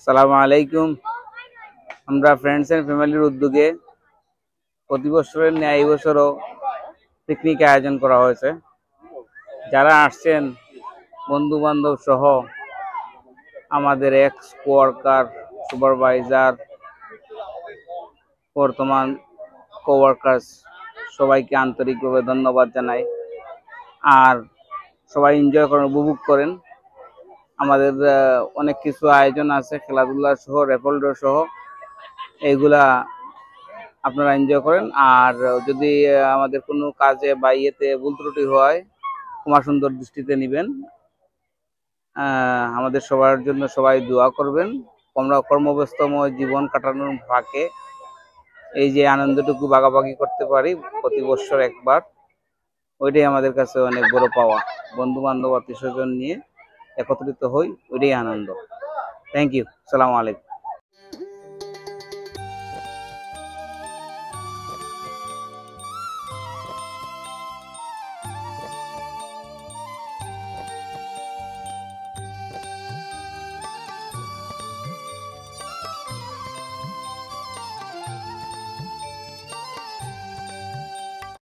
সালামু আলাইকুম। আমরা ফ্রেন্ডস এন্ড ফ্যামিলির উদ্যোগে প্রতি বছরের ন্যায় এই বছরও পিকনিক আয়োজন করা হয়েছে। যারা আসছেন বন্ধু বান্ধব সহ আমাদের এক্স কোয়ার্কার, সুপারভাইজার, বর্তমান কোয়ার্কার্স সবাইকে আন্তরিকভাবে ধন্যবাদ জানাই। আর সবাই এনজয় করেন, উপভোগ করেন। আমাদের অনেক কিছু আয়োজন আছে, খেলাধুলা সহ, রেফল ড্র সহ, এইগুলা আপনারা এনজয় করেন। আর যদি আমাদের কোনো কাজে বা ইয়েতে ভুল ত্রুটি হয় ক্ষমা সুন্দর দৃষ্টিতে নেবেন। আমাদের সবার জন্য সবাই দোয়া করবেন। আমরা কর্মব্যস্তময় জীবন কাটানোর ফাঁকে এই যে আনন্দটুকু ভাগাভাগি করতে পারি প্রতি বছর একবার, ওইটাই আমাদের কাছে অনেক বড় পাওয়া। বন্ধু বান্ধব আত্মীয় স্বজন নিয়ে একত্রিত হই, ওইটাই আনন্দ। Thank you. সালামু আলাইকুম।